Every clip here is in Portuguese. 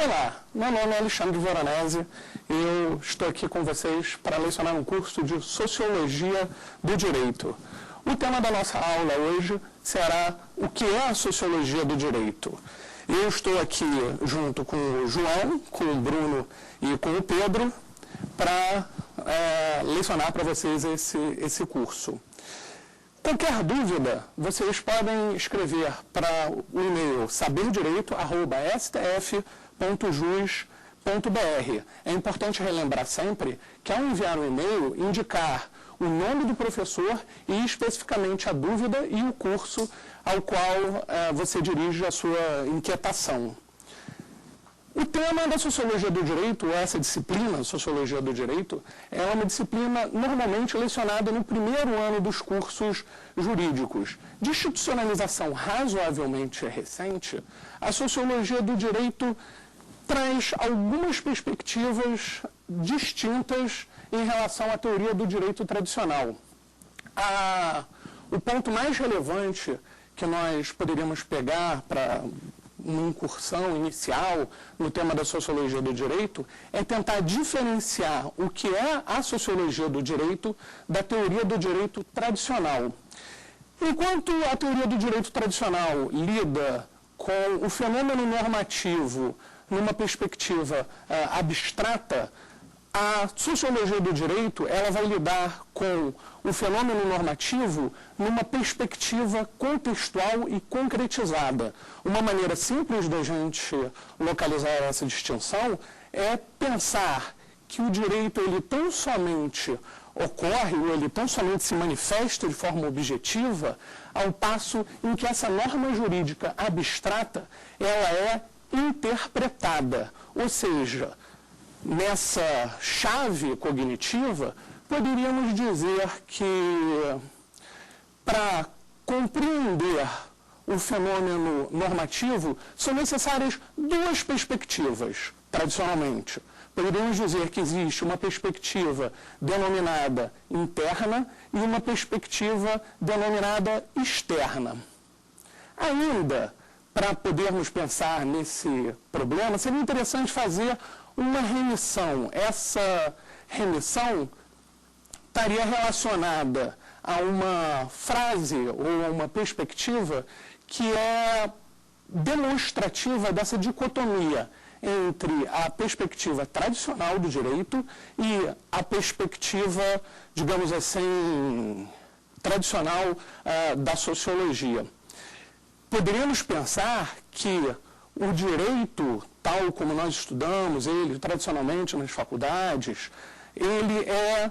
Olá, meu nome é Alexandre Voronese e eu estou aqui com vocês para lecionar um curso de Sociologia do Direito. O tema da nossa aula hoje será o que é a Sociologia do Direito. Eu estou aqui junto com o João, com o Bruno e com o Pedro para lecionar para vocês esse curso. Qualquer dúvida, vocês podem escrever para o e-mail saberdireito@stf.jus.br. É importante relembrar sempre que, ao enviar um e-mail, indicar o nome do professor e especificamente a dúvida e o curso ao qual você dirige a sua inquietação. O tema da Sociologia do Direito, essa disciplina, Sociologia do Direito, é uma disciplina normalmente lecionada no primeiro ano dos cursos jurídicos. De institucionalização razoavelmente recente, a Sociologia do Direito traz algumas perspectivas distintas em relação à teoria do direito tradicional. O ponto mais relevante que nós poderíamos pegar para uma incursão inicial no tema da Sociologia do Direito é tentar diferenciar o que é a Sociologia do Direito da teoria do direito tradicional. Enquanto a teoria do direito tradicional lida com o fenômeno normativo numa perspectiva abstrata, a Sociologia do Direito ela vai lidar com o fenômeno normativo numa perspectiva contextual e concretizada. Uma maneira simples da gente localizar essa distinção é pensar que o direito ele tão somente ocorre ou ele tão somente se manifesta de forma objetiva, ao passo em que essa norma jurídica abstrata ela é interpretada, ou seja, nessa chave cognitiva, poderíamos dizer que para compreender o fenômeno normativo são necessárias duas perspectivas, tradicionalmente. Poderíamos dizer que existe uma perspectiva denominada interna e uma perspectiva denominada externa. Ainda, para podermos pensar nesse problema, seria interessante fazer uma remissão. Essa remissão estaria relacionada a uma frase ou a uma perspectiva que é demonstrativa dessa dicotomia entre a perspectiva tradicional do direito e a perspectiva, digamos assim, tradicional da sociologia. Poderíamos pensar que o direito, tal como nós estudamos ele tradicionalmente nas faculdades, ele é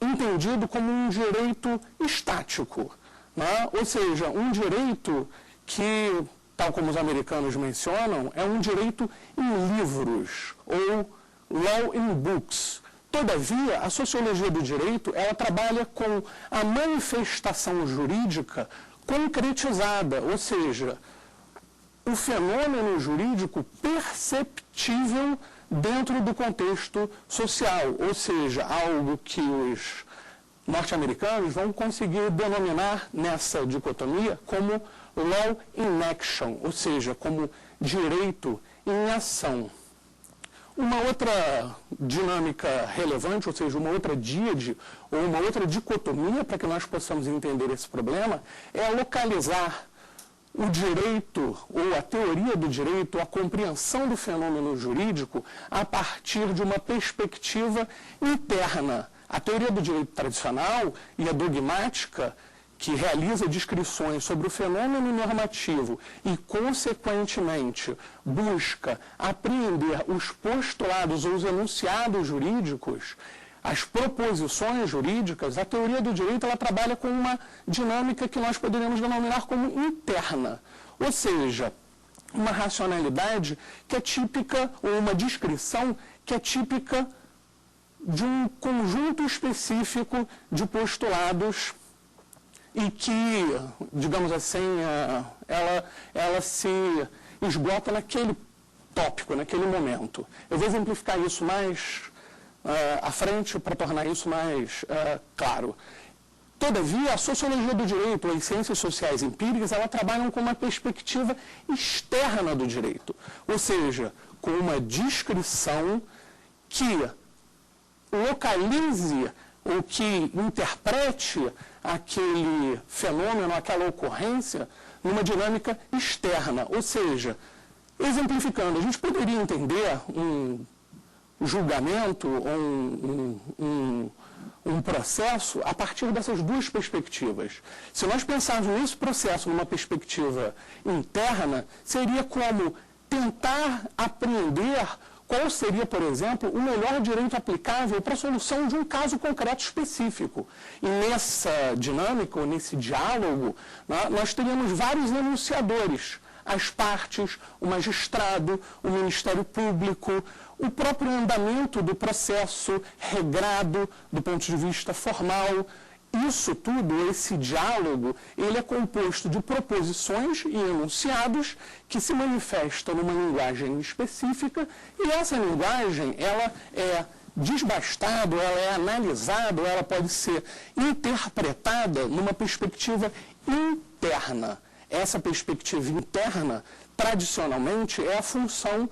entendido como um direito estático, né? Ou seja, um direito que, tal como os americanos mencionam, é um direito em livros, ou law in books. Todavia, a sociologia do direito, ela trabalha com a manifestação jurídica concretizada, ou seja, o fenômeno jurídico perceptível dentro do contexto social, ou seja, algo que os norte-americanos vão conseguir denominar nessa dicotomia como law in action, ou seja, como direito em ação. Uma outra dinâmica relevante, ou seja, uma outra díade ou uma outra dicotomia para que nós possamos entender esse problema é localizar o direito, ou a teoria do direito, a compreensão do fenômeno jurídico a partir de uma perspectiva interna. A teoria do direito tradicional e a dogmática, que realiza descrições sobre o fenômeno normativo e, consequentemente, busca apreender os postulados ou os enunciados jurídicos, as proposições jurídicas, a teoria do direito ela trabalha com uma dinâmica que nós poderíamos denominar como interna, ou seja, uma racionalidade que é típica, ou uma descrição que é típica de um conjunto específico de postulados e que, digamos assim, ela se esgota naquele tópico, naquele momento. Eu vou exemplificar isso mais à frente para tornar isso mais claro. Todavia, a sociologia do direito, as ciências sociais empíricas, elas trabalham com uma perspectiva externa do direito. Ou seja, com uma descrição que localize ou que interprete aquele fenômeno, aquela ocorrência, numa dinâmica externa. Ou seja, exemplificando, a gente poderia entender um julgamento ou um processo a partir dessas duas perspectivas. Se nós pensarmos nesse processo numa perspectiva interna, seria como tentar apreender qual seria, por exemplo, o melhor direito aplicável para a solução de um caso concreto específico. E nessa dinâmica, ou nesse diálogo, nós teríamos vários enunciadores, as partes, o magistrado, o Ministério Público, o próprio andamento do processo regrado do ponto de vista formal. Isso tudo, esse diálogo, ele é composto de proposições e enunciados que se manifestam numa linguagem específica, e essa linguagem, ela é desbastada, ela é analisada, ela pode ser interpretada numa perspectiva interna. Essa perspectiva interna, tradicionalmente, é a função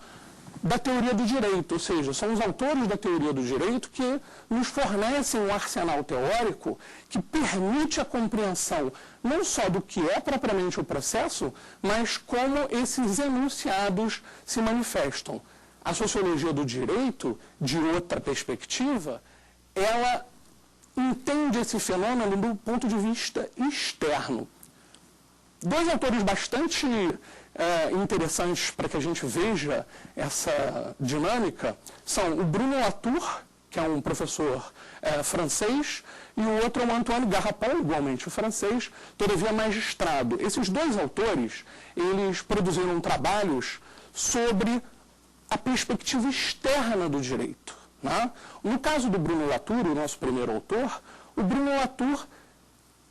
da teoria do direito, ou seja, são os autores da teoria do direito que nos fornecem um arsenal teórico que permite a compreensão não só do que é propriamente o processo, mas como esses enunciados se manifestam. A sociologia do direito, de outra perspectiva, ela entende esse fenômeno do ponto de vista externo. Dois autores bastante interessantes para que a gente veja essa dinâmica são o Bruno Latour, que é um professor francês, e o outro é o Antoine Garrapon, igualmente francês, todavia magistrado. Esses dois autores, eles produziram trabalhos sobre a perspectiva externa do direito, né? No caso do Bruno Latour, o nosso primeiro autor, o Bruno Latour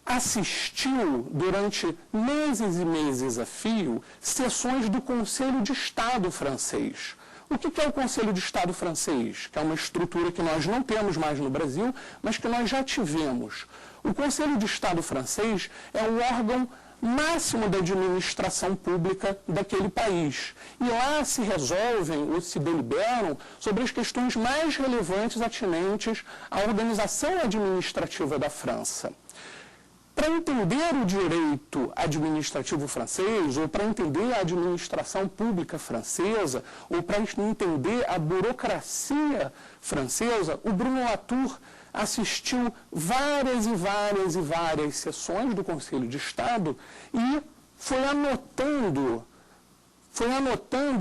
assistiu durante meses e meses a fio sessões do Conselho de Estado francês. O que é o Conselho de Estado francês? Que é uma estrutura que nós não temos mais no Brasil, mas que nós já tivemos. O Conselho de Estado francês é um órgão máximo da administração pública daquele país. E lá se resolvem ou se deliberam sobre as questões mais relevantes atinentes à organização administrativa da França. Para entender o direito administrativo francês, ou para entender a administração pública francesa, ou para entender a burocracia francesa, o Bruno Latour assistiu várias e várias e várias sessões do Conselho de Estado e foi anotando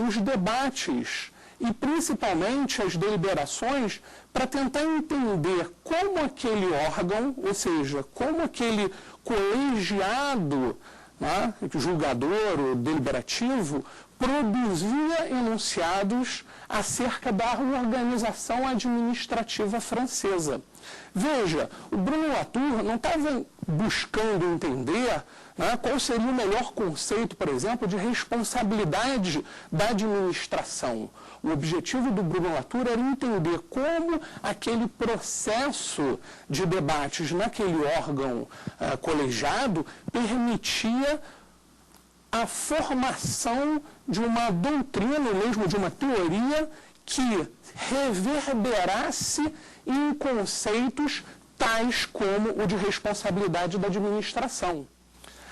os debates e principalmente as deliberações para tentar entender como aquele órgão, ou seja, como aquele colegiado, né, julgador ou deliberativo, produzia enunciados acerca da organização administrativa francesa. Veja, o Bruno Latour não estava buscando entender, né, qual seria o melhor conceito, por exemplo, de responsabilidade da administração. O objetivo do Bruno Latour era entender como aquele processo de debates naquele órgão colegiado permitia a formação de uma doutrina, ou mesmo de uma teoria, que reverberasse em conceitos tais como o de responsabilidade da administração.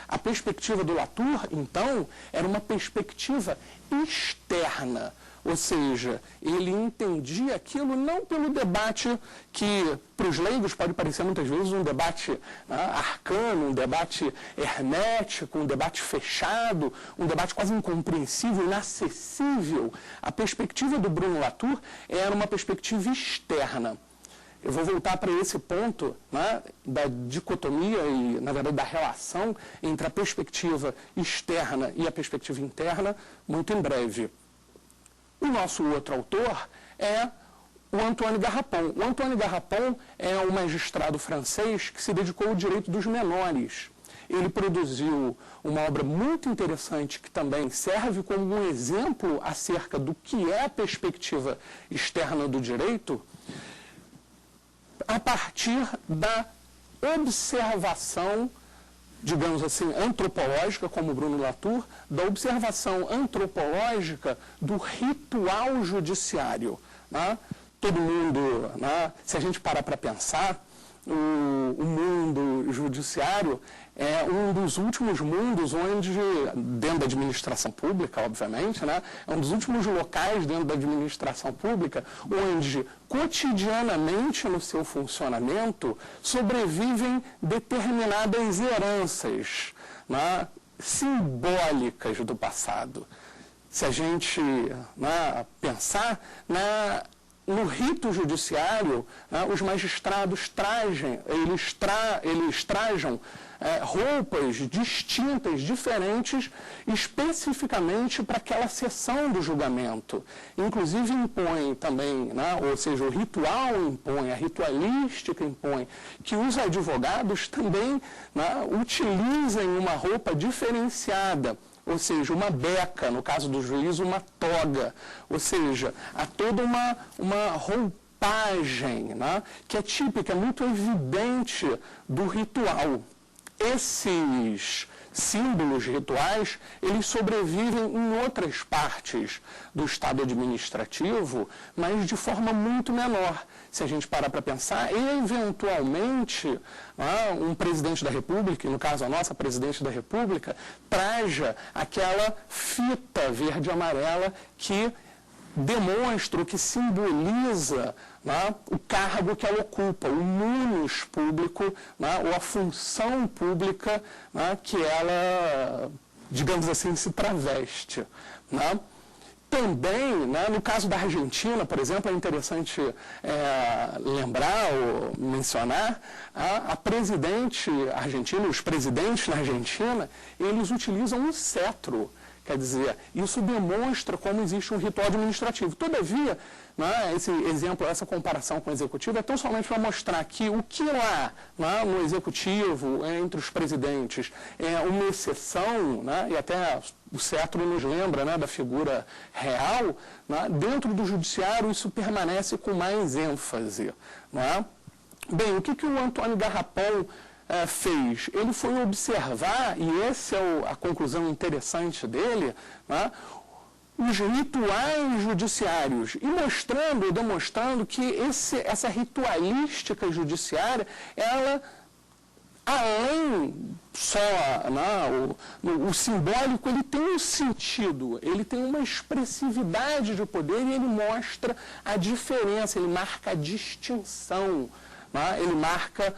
A perspectiva do Latour, então, era uma perspectiva externa, ou seja, ele entendia aquilo não pelo debate que, para os leigos, pode parecer muitas vezes um debate arcano, um debate hermético, um debate fechado, um debate quase incompreensível, inacessível. A perspectiva do Bruno Latour era uma perspectiva externa. Eu vou voltar para esse ponto, né, da dicotomia e, na verdade, da relação entre a perspectiva externa e a perspectiva interna muito em breve. O nosso outro autor é o Antoine Garrapon. O Antoine Garrapon é um magistrado francês que se dedicou ao direito dos menores. Ele produziu uma obra muito interessante que também serve como um exemplo acerca do que é a perspectiva externa do direito, a partir da observação digamos assim, antropológica, como Bruno Latour, da observação antropológica do ritual judiciário. Né? Todo mundo, né? Se a gente parar para pensar, o mundo judiciário é um dos últimos mundos onde, dentro da administração pública, obviamente, né, é um dos últimos locais dentro da administração pública onde, cotidianamente no seu funcionamento, sobrevivem determinadas heranças, né, simbólicas do passado. Se a gente, né, pensar no rito judiciário, né, os magistrados trajam roupas distintas, diferentes, especificamente para aquela sessão do julgamento. Inclusive impõe também, né, ou seja, o ritual impõe, a ritualística impõe, que os advogados também, né, utilizem uma roupa diferenciada, ou seja, uma beca, no caso do juiz, uma toga, ou seja, há toda uma roupagem, né, que é típica, muito evidente do ritual. Esses símbolos rituais, eles sobrevivem em outras partes do Estado administrativo, mas de forma muito menor. Se a gente parar para pensar, eventualmente, um presidente da República, no caso a nossa presidente da República, traja aquela fita verde e amarela que demonstra, que simboliza, né, o cargo que ela ocupa, o munus público, né, ou a função pública, né, que ela, digamos assim, se traveste. Né? Também, né, no caso da Argentina, por exemplo, é interessante lembrar ou mencionar, a presidente argentina, os presidentes na Argentina, eles utilizam um cetro. Quer dizer, isso demonstra como existe um ritual administrativo. Todavia, né, esse exemplo, essa comparação com o executivo é tão somente para mostrar que o que lá, né, no executivo, entre os presidentes, é uma exceção, né, e até o cetro nos lembra, né, da figura real, né, dentro do judiciário isso permanece com mais ênfase. Né? Bem, o que o Antônio Garrapão fez? Ele foi observar, e essa é a conclusão interessante dele, né, os rituais judiciários, e demonstrando que essa ritualística judiciária, ela, além só, né, o simbólico, ele tem um sentido, ele tem uma expressividade de poder e ele mostra a diferença, ele marca a distinção. Ele marca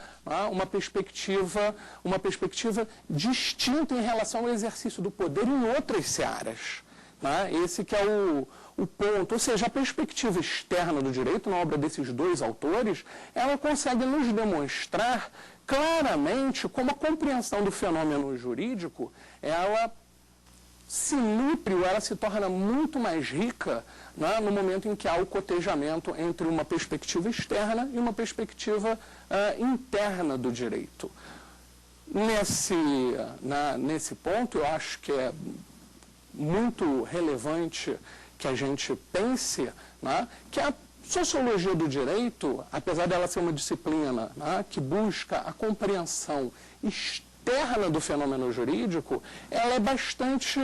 uma perspectiva distinta em relação ao exercício do poder em outras searas. Esse que é o ponto. Ou seja, a perspectiva externa do direito, na obra desses dois autores, ela consegue nos demonstrar claramente como a compreensão do fenômeno jurídico, ela se nutre, ou ela se torna muito mais rica, né, no momento em que há o cotejamento entre uma perspectiva externa e uma perspectiva interna do direito. Nesse ponto, eu acho que é muito relevante que a gente pense, né, que a sociologia do direito, apesar dela ser uma disciplina, né, que busca a compreensão externa do fenômeno jurídico, ela é bastante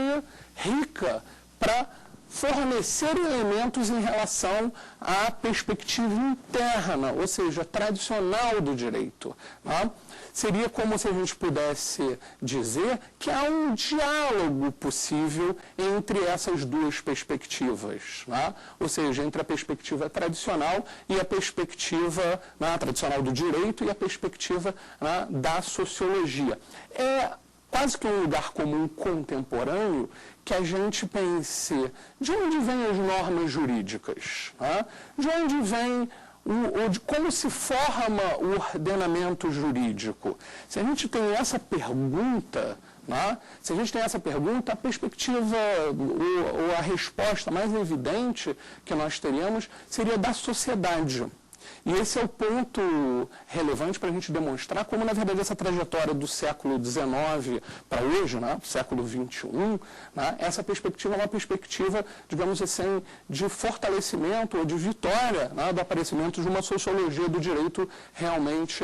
rica para fornecer elementos em relação à perspectiva interna, ou seja, tradicional do direito. Né? Seria como se a gente pudesse dizer que há um diálogo possível entre essas duas perspectivas, né? Ou seja, entre a perspectiva tradicional e a perspectiva, né, tradicional do direito e a perspectiva, né, da sociologia. É quase que um lugar comum contemporâneo que a gente pense de onde vêm as normas jurídicas, né? De onde vem de como se forma o ordenamento jurídico. Se a gente tem essa pergunta, né? Se a gente tem essa pergunta, a perspectiva ou a resposta mais evidente que nós teríamos seria da sociedade. E esse é o ponto relevante para a gente demonstrar como, na verdade, essa trajetória do século XIX para hoje, né, século XXI, né, essa perspectiva é uma perspectiva, digamos assim, de fortalecimento ou de vitória, né, do aparecimento de uma sociologia do direito realmente